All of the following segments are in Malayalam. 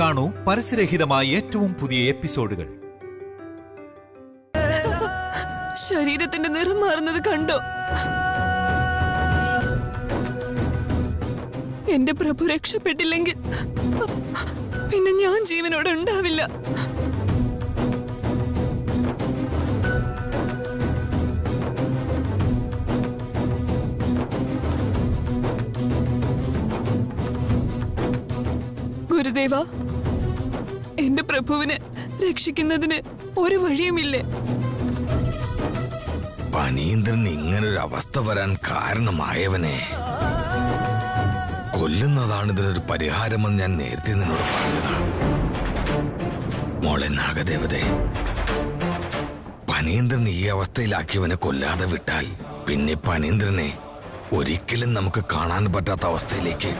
കാണൂ പരസ്യരഹിതമായ ഏറ്റവും പുതിയ എപ്പിസോഡുകൾ. ശരീരത്തിന്റെ നിറം മാറുന്നത് കണ്ടോ? എന്റെ പ്രഭു രക്ഷപ്പെട്ടില്ലെങ്കിൽ പിന്നെ ഞാൻ ജീവനോടെ ഉണ്ടാവില്ല. ഗുരുദേവ, എന്റെ പ്രഭുവിനെ രക്ഷിക്കുന്നതിന് ഒരു വഴിയുമില്ലേ? പനീന്ദ്രൻ ഇങ്ങനൊരു അവസ്ഥ വരാൻ കാരണമായവനെ കൊല്ലുന്നതാണ് ഇതിനൊരു പരിഹാരമെന്ന് ഞാൻ നേരത്തെ നിന്നോട് പറഞ്ഞതാ. മോളെ നാഗദേവതേ, പനീന്ദ്രൻ ഈ അവസ്ഥയിലാക്കിയവനെ കൊല്ലാതെ വിട്ടാൽ പിന്നെ പനീന്ദ്രനെ ഒരിക്കലും നമുക്ക് കാണാൻ പറ്റാത്ത അവസ്ഥയിലേക്ക്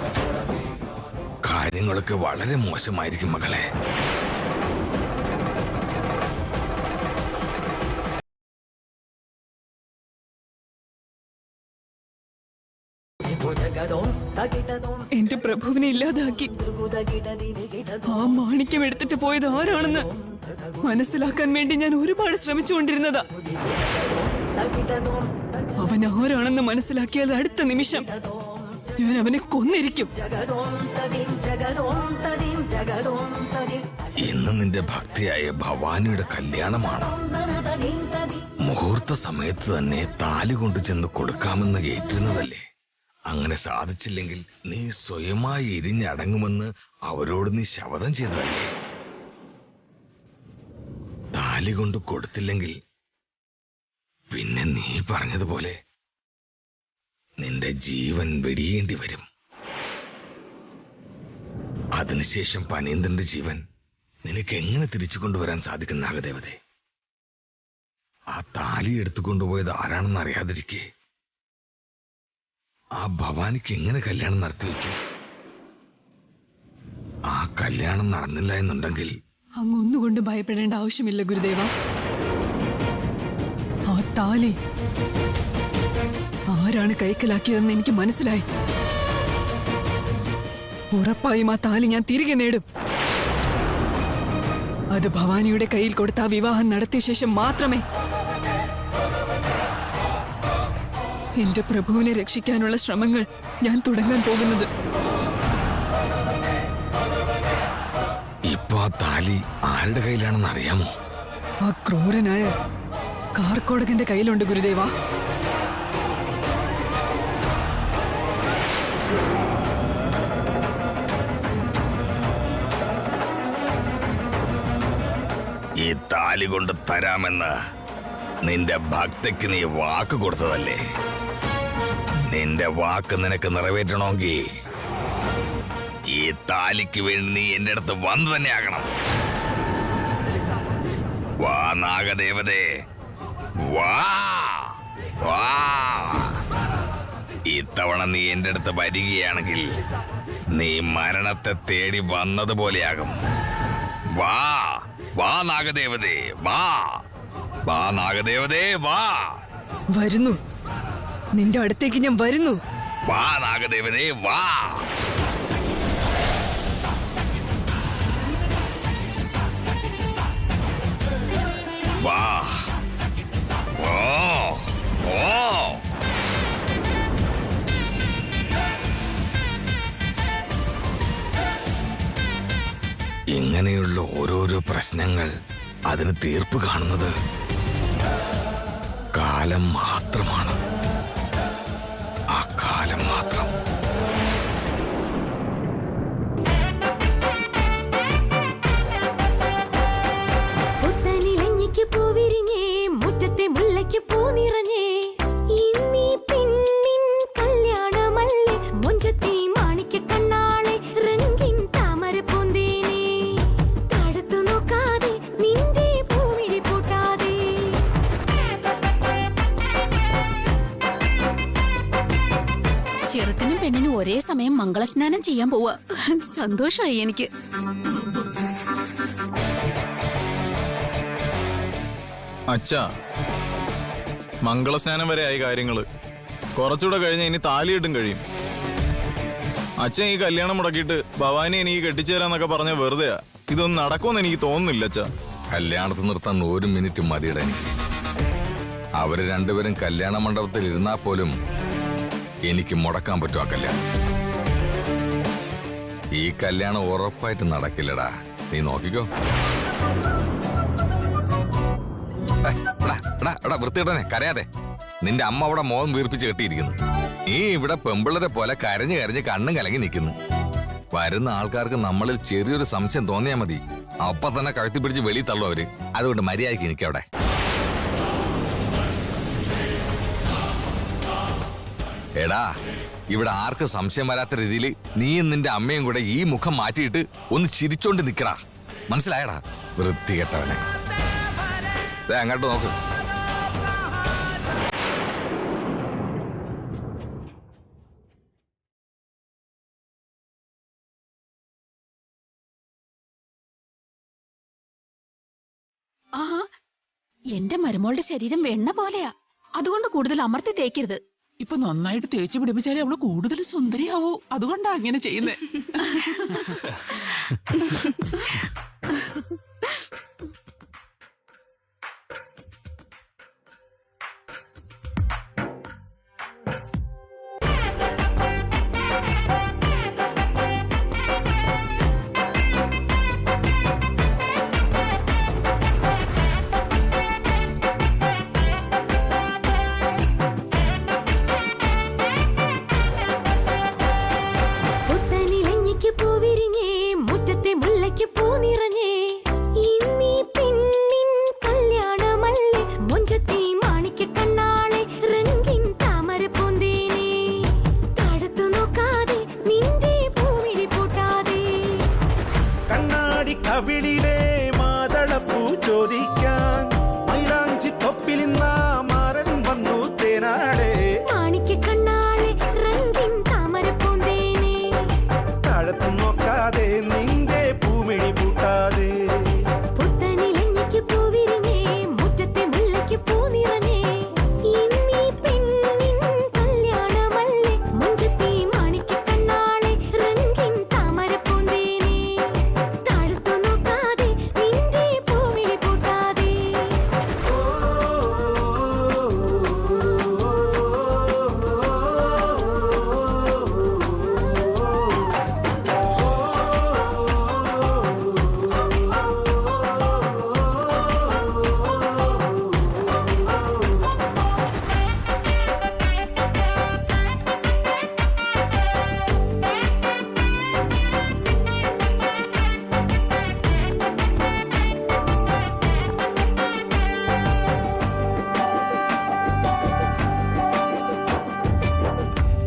കാര്യങ്ങളൊക്കെ വളരെ മോശമായിരിക്കും മകളെ. എന്റെ പ്രഭുവിനെ ഇല്ലാതാക്കി ആ മാണിക്യം എടുത്തിട്ട് പോയത് ആരാണെന്ന് മനസ്സിലാക്കാൻ വേണ്ടി ഞാൻ ഒരുപാട് ശ്രമിച്ചുകൊണ്ടിരുന്നതാ. അവൻ ആരാണെന്ന് മനസ്സിലാക്കിയാൽ അടുത്ത നിമിഷം ഞാൻ അവനെ കൊന്നിരിക്കും. ഇന്ന് നിന്റെ ഭക്തിയായ ഭവാനിയുടെ കല്യാണമാണ്. മുഹൂർത്ത സമയത്ത് തന്നെ താലി കൊണ്ടു ചെന്ന് കൊടുക്കാമെന്ന് ഏറ്റിരുന്നതല്ലേ? അങ്ങനെ സാധിച്ചില്ലെങ്കിൽ നീ സ്വയമായി എരിഞ്ഞടങ്ങുമെന്ന് അവരോട് നീ ശപഥം ചെയ്തതല്ലേ? താലി കൊണ്ട് കൊടുത്തില്ലെങ്കിൽ പിന്നെ നീ പറഞ്ഞതുപോലെ നിന്റെ ജീവൻ വെടിയേണ്ടി വരും. അതിനുശേഷം പനീന്ദ്രന്റെ ജീവൻ നിനക്ക് എങ്ങനെ തിരിച്ചു കൊണ്ടുവരാൻ സാധിക്കും നാഗദേവതേ? ആ താലി എടുത്തുകൊണ്ടുപോയത് ആരാണെന്ന് അറിയാതിരിക്കെ ആ ഭവാനിക്ക് എങ്ങനെ കല്യാണം നടത്തിവെക്കും? ആ കല്യാണം നടന്നില്ല എന്നുണ്ടെങ്കിൽ അങ്ങൊന്നുകൊണ്ട് ഭയപ്പെടേണ്ട ആവശ്യമില്ല ഗുരുദേവ. ആ താലി ആരാണ് കൈക്കലാക്കിയതെന്ന് എനിക്ക് മനസ്സിലായി. ഉറപ്പായും ആ താലി ഞാൻ തിരികെ നേടും. അത് ഭവാനിയുടെ കയ്യിൽ കൊടുത്ത ആ വിവാഹം നടത്തിയ ശേഷം മാത്രമേ എന്റെ പ്രഭുവിനെ രക്ഷിക്കാനുള്ള ശ്രമങ്ങൾ ഞാൻ തുടങ്ങാൻ പോകുന്നത്. ഇപ്പൊ ആ താലി ആരുടെ കയ്യിലാണെന്ന് അറിയാമോ? ആ ക്രൂരനായ കാർക്കോടകന്റെ കയ്യിലുണ്ട് ഗുരുദേവ. ഈ താലി കൊണ്ട് തരാമെന്ന് നിന്റെ ഭക്തിക്ക് നീ വാക്ക് കൊടുത്തതല്ലേ? നിന്റെ വാക്ക് നിനക്ക് നിറവേറ്റണമെങ്കിൽ ഈ താലിക്ക് വേണ്ടി നീ എന്റെ അടുത്ത് വന്നു തന്നെ ആകണം. വാ നാഗദേവതേ, വാ വാ. ഇത്തവണ നീ എന്റെ അടുത്ത് വരികയാണെങ്കിൽ നീ മരണത്തെ തേടി വന്നതുപോലെയാകും. വാ വാ നാഗദേവതേ, വാ വാ നാഗദേവതേ, വാ. വരുന്നു, നിന്റെ അടുത്തേക്ക് ഞാൻ വരുന്നു. വാ നാഗദേവതേ, വാ. വാ. ഓ ഓ. ഇങ്ങനെയുള്ള ഓരോരോ പ്രശ്നങ്ങൾ അതിന് തീർപ്പ് കാണുന്നത് കാലം മാത്രമാണ്. ആ കാലം മാത്രം. പൂവിരിഞ്ഞേ മുറ്റത്തെ മുല്ലയ്ക്ക് പൂ നിറഞ്ഞേ, ഇന്നീ പെണ്ണിൻ കല്യാണമല്ലേ, മൊഞ്ചത്തെ മാണിക്ക കണ്ണാളെ റംഗിൻ താമര പൂന്തേനെ, തടുത്തു നോക്കാതെ നിന്റെ പൂവിഴി പൂട്ടാതെ. ചെറുക്കനും പെണ്ണിനും ഒരേ സമയം മംഗളസ്നാനം ചെയ്യാൻ പോവാ. സന്തോഷമായി എനിക്ക്. അച്ഛാ, മംഗളസ്നാനം വരെ ആയി കാര്യങ്ങള്. കുറച്ചുകൂടെ കഴിഞ്ഞ് ഇനി താലിയിട്ടും കഴിയും. അച്ഛൻ ഈ കല്യാണം മുടക്കിയിട്ട് ഭവാനി എനിക്ക് കെട്ടിച്ചേരാന്നൊക്കെ പറഞ്ഞ വെറുതെയാ. ഇതൊന്നും നടക്കുമെന്ന് എനിക്ക് തോന്നുന്നില്ല അച്ഛാ. കല്യാണത്തിൽ നിർത്താൻ 1 മിനിറ്റ് മതിയുടെ എനിക്ക്. അവര് രണ്ടുപേരും കല്യാണ മണ്ഡപത്തിൽ ഇരുന്നാൽ പോലും എനിക്ക് മുടക്കാൻ പറ്റും ആ കല്യാണം. ഈ കല്യാണം ഉറപ്പായിട്ട് നടക്കില്ലടാ, നീ നോക്കിക്കോ. വൃത്തിയിടനെ കരയാതെ. നിന്റെ അമ്മ അവിടെ മോഹം വീർപ്പിച്ച് കെട്ടിയിരിക്കുന്നു. നീ ഇവിടെ പെമ്പിള്ളരെ പോലെ കരഞ്ഞു കരഞ്ഞ് കണ്ണും കലങ്ങി നിൽക്കുന്നു. വരുന്ന ആൾക്കാർക്ക് നമ്മളിൽ ചെറിയൊരു സംശയം തോന്നിയാൽ മതി, അപ്പൊ തന്നെ കഴുത്തി പിടിച്ച് വെളി തള്ളു അവര്. അതുകൊണ്ട് മര്യാദയ്ക്ക് നിൽക്കവിടെ. എടാ, ഇവിടെ ആർക്ക് സംശയം വരാത്ത രീതിയിൽ നീയും നിന്റെ അമ്മയും കൂടെ ഈ മുഖം മാറ്റിയിട്ട് ഒന്ന് ചിരിച്ചോണ്ട് നിക്കടാ. മനസ്സിലായടാ വൃത്തികെട്ടവനെ. അങ്ങോട്ട് നോക്ക്. ആ എന്റെ മരുമോളുടെ ശരീരം വെണ്ണ പോലെയാ. അതുകൊണ്ട് കൂടുതൽ അമർത്തി തേക്കരുത്. ഇപ്പൊ നന്നായിട്ട് തേച്ചു പിടിപ്പിച്ചാലേ അവള് കൂടുതൽ സുന്ദരിയാവൂ. അതുകൊണ്ടാ അങ്ങനെ ചെയ്യുന്നത്. കവിളിലെ മാതളപ്പൂ ചോദിക്കാൻ മൈലാഞ്ചി തൊപ്പിലിന്ന മാരൻ വന്നു തേനാടെ. മാണിക്ക കണ്ണാളെ റംഗിൻ താമര പൂന്തേനെ. താഴത്തു നോക്കാതെ നിന്റെ പൂമിഴി പൂട്ടാതെ. പുത്തനിലഞ്ഞിക്ക് പൂവിരിഞ്ഞേ മുറ്റത്തെ മുല്ലയ്ക്ക് പൂ നിറഞ്ഞേ. ഇന്നീ പെണ്ണിൻ കല്യാണമല്ലേ മുഞ്ചത്തി മാണിക്ക കണ്ണാളെ റംഗിൻ താമര പൂന്തേനെ. താഴത്തു നോക്കാതെ നിന്റെ പൂമിഴി പൂട്ടാതെ.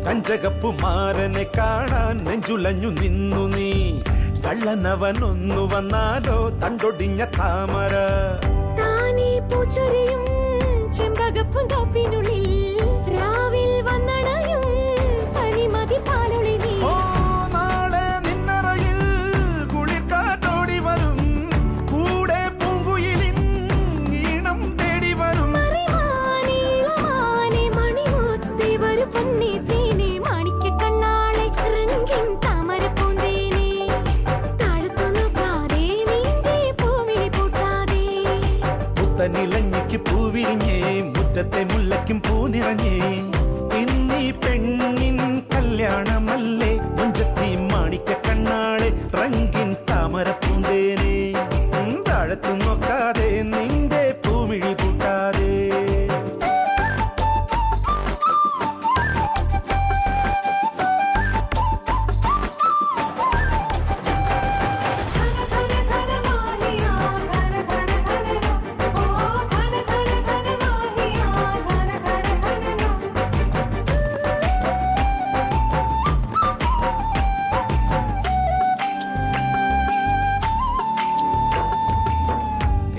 കഞ്ചകപ്പുമാരനെ കാണാൻ നെഞ്ചുലഞ്ഞു നിന്നു നീ. കള്ളനവനൊന്നു വന്നാലോ തണ്ടൊടിഞ്ഞ താമര. താനേ പൂച്ചൊരിയും ചെമ്പകപ്പും തോപ്പിനുള്ളിൽ രാവിൽ വന്നണയും പനിമതി പാലൊളി നീ. ഓ നാളെ നിന്നറയിൽ കുളിർക്കാറ്റോടി വരും. കൂടെ പൂങ്കുയിലിൻ ഈണം തേടി വരും. മറിവാനേ ഇളമാനേ മണിമുത്തേ വരു പൊന്നേ തേനേ മാണിക്ക കണ്ണാളെ റംഗിൻ താമര പൂന്തേനെ. താഴത്തു നോക്കാതെ നിന്റെ പൂമിഴി പൂട്ടാതെ. പുത്തനിലഞ്ഞിക്ക് പൂവിരിഞ്ഞേ മുറ്റത്തെ മുല്ലയ്ക്കും പൂ നിറഞ്ഞേ. ഇന്നീ പെണ്ണിൻ കല്യാണമല്ലേ മുഞ്ചത്തി മാണിക്ക കണ്ണാളെ റംഗിൻ താമര പൂന്തേനെ. താഴത്തു നോക്കാതെ നിന്റെ പൂമിഴി പൂട്ടാതെ.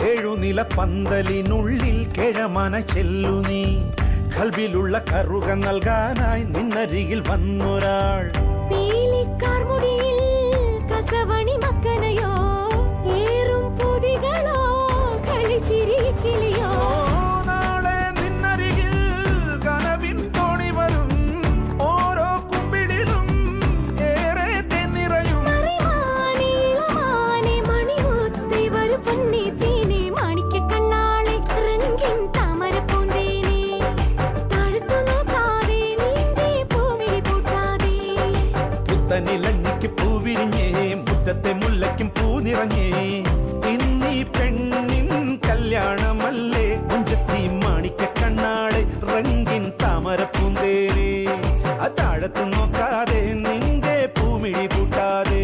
ഏഴുനില പന്തലിനുള്ളിൽ കിഴമന ചെല്ലു നീ. കൽബിലുള്ള കറുക നൽകാനായി നിന്നരികിൽ വന്നൊരാൾ. പീലിക്കാർ മുടിയിൽ കസവണി മക്കനയോ ഏറും പൊതികളോ കളിച്ചിരി കിളിയോ. നാളെ നിന്നരികിൽ കനവിൻ തോണി വരും. ഓരോ കുമ്പിടിലും ഏറെ നിറഞ്ഞേ ഇന്നീ പെണ്ണിൻ കല്യാണമല്ലേ മുഞ്ചത്തി മാണിക്ക കണ്ണാളെ റംഗിൻ താമരപ്പൂന്തേനെ താഴത്ത് നോക്കാതെ നിന്റെ പൂമിഴി കൂട്ടാതെ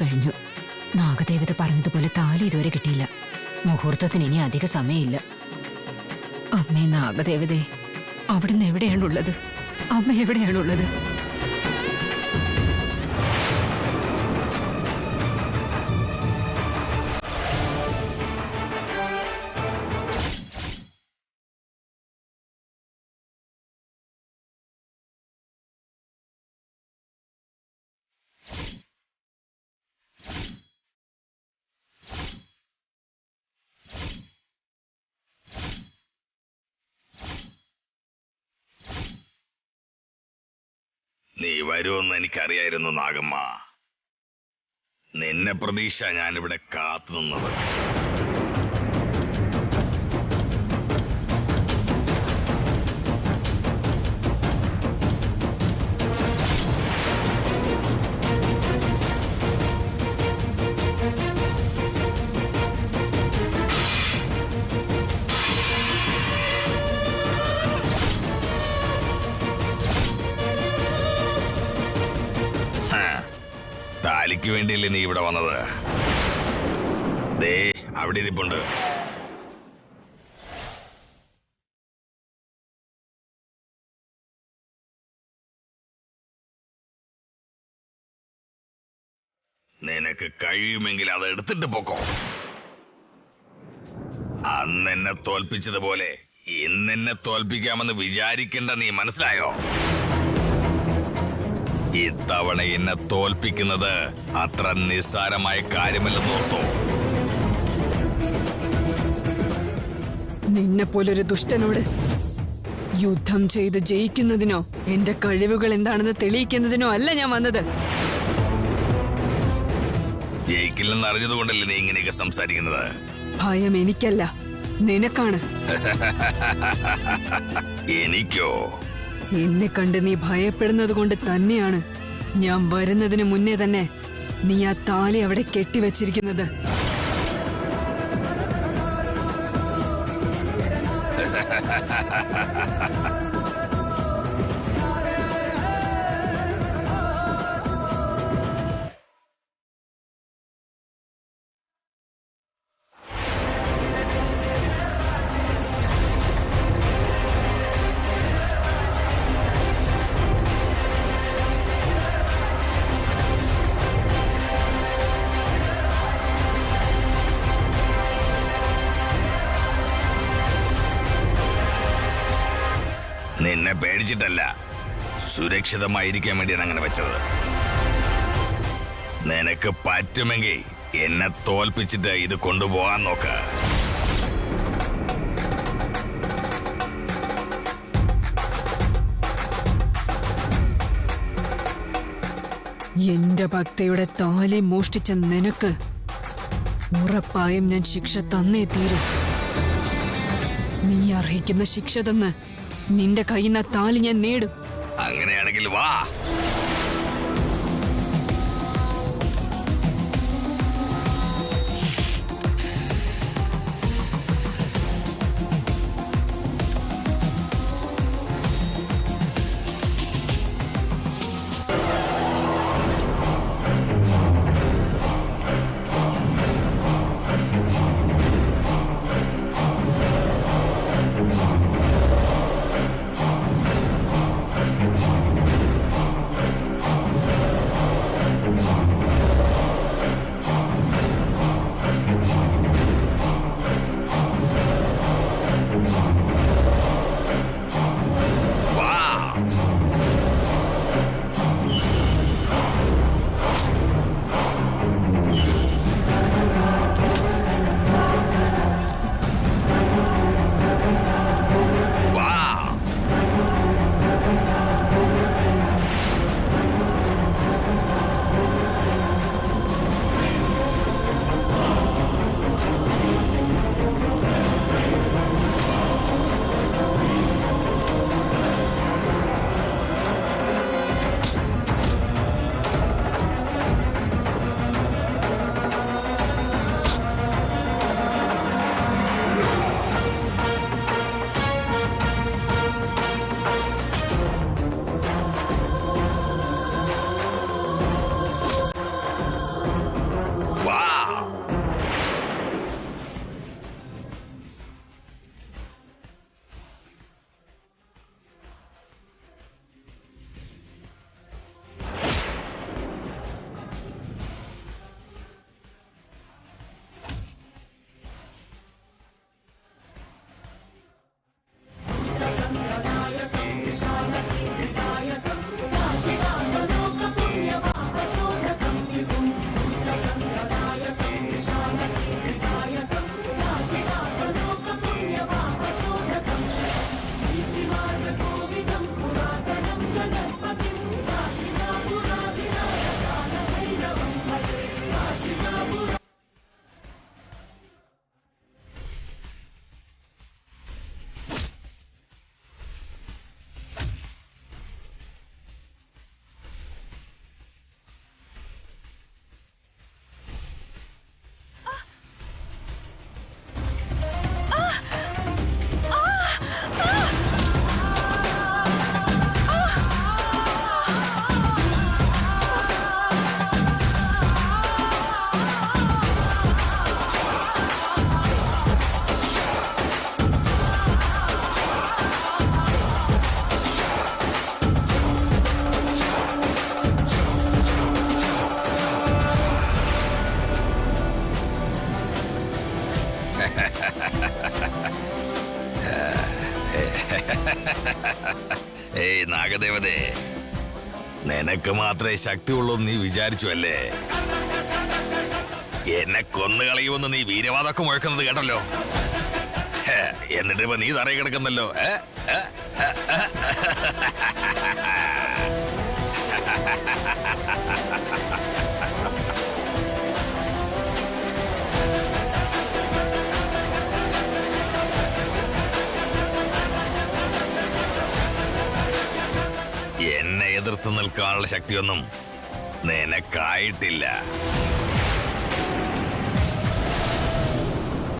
കഴിഞ്ഞു. നാഗദേവത പറഞ്ഞതുപോലെ താലി ഇതുവരെ കിട്ടിയില്ല. മുഹൂർത്തത്തിന് ഇനി അധിക സമയമില്ല. അമ്മേ നാഗദേവതേ, അവിടുന്ന് എവിടെയാണുള്ളത്? അമ്മ എവിടെയാണുള്ളത്? നീ വരുമെന്ന് എനിക്കറിയായിരുന്നു നാഗമ്മ. നിന്നെ പ്രതീക്ഷ ഞാനിവിടെ കാത്തു നിന്നത്. താലിക്ക് വേണ്ടിയല്ലേ നീ ഇവിടെ വന്നത്? ദേ അവിടെ ഇരിപ്പുണ്ട്. നിനക്ക് കഴിയുമെങ്കിൽ അത് എടുത്തിട്ട് പോക്കോ. അന്നെന്നെ തോൽപ്പിച്ചതുപോലെ ഇന്നെന്നെ തോൽപ്പിക്കാമെന്ന് വിചാരിക്കേണ്ട, നീ മനസ്സിലായോ? ഇത്തവണ എന്നെ തോൽപ്പിക്കുന്നത് അത്ര നിസ്സാരമായ കാര്യമല്ലെന്ന് ഓർത്തോ. നിന്നെ പോലൊരു ദുഷ്ടനോട് യുദ്ധം ചെയ്ത് ജയിക്കുന്നതിനോ എന്റെ കഴിവുകൾ എന്താണെന്ന് തെളിയിക്കുന്നതിനോ അല്ല ഞാൻ വന്നത്. ജയിക്കില്ലെന്ന് അറിഞ്ഞതുകൊണ്ടല്ലേ നീ ഇങ്ങനെയൊക്കെ സംസാരിക്കുന്നത്? ഭയം എനിക്കല്ല, നിനക്കാണ്. എനിക്കോ? എന്നെ കണ്ട് നീ ഭയപ്പെടുന്നത് കൊണ്ട് തന്നെയാണ് ഞാൻ വരുന്നതിന് മുന്നേ തന്നെ നീ ആ താലി അവിടെ കെട്ടിവെച്ചിരിക്കുന്നത്. നിന്നെ പേടിച്ചിട്ടല്ല, സുരക്ഷിതമായിരിക്കാൻ വേണ്ടിയാണ് അങ്ങനെ വെച്ചത്. നിനക്ക് പറ്റുമെങ്കിൽ എന്നെ തോൽപ്പിച്ചിട്ട് ഇത് കൊണ്ടുപോകാൻ നോക്ക. എന്റെ ഭക്തയുടെ താലി മോഷ്ടിച്ച നിനക്ക് ഉറപ്പായും ഞാൻ ശിക്ഷ തന്നേ തീരും. നീ അർഹിക്കുന്ന ശിക്ഷ തന്ന് നിന്റെ കയ്യിൽ നിന്ന് താലി ഞാൻ നേടും. അങ്ങനെയാണെങ്കിൽ വാ. ഏയ് നാഗദേവതേ, നിനക്ക് മാത്രമേ ശക്തിയുള്ളൂ നീ വിചാരിച്ചു അല്ലേ? എന്നെ കൊന്നുകളയുമെന്ന് നീ വീരവാദമൊക്കെ മുഴക്കുന്നത് കേട്ടല്ലോ. എന്നിട്ട് ഇപ്പൊ നീ തറയി കിടക്കുന്നല്ലോ. എന്നെ എതിർത്ത് നിൽക്കാനുള്ള ശക്തിയൊന്നും നിനക്കായിട്ടില്ല.